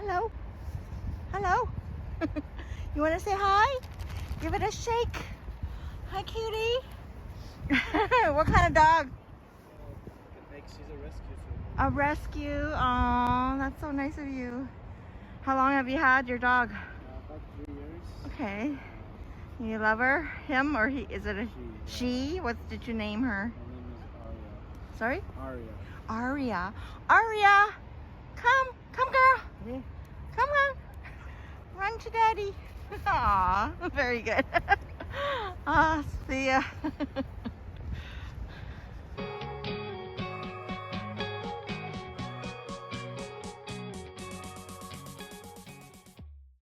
Hello. Hello. You want to say hi? Give it a shake. Hi, cutie. What kind of dog? She's a rescue. A rescue. Oh, that's so nice of you. How long have you had your dog? About 3 years. Okay. You love her? Him or he? Is it a She. she? What did you name her? Her name is Aria. Sorry? Aria. Aria. Aria! Come! Come, girl! Yeah. Come on! Run to daddy. Aw, very good. See ya.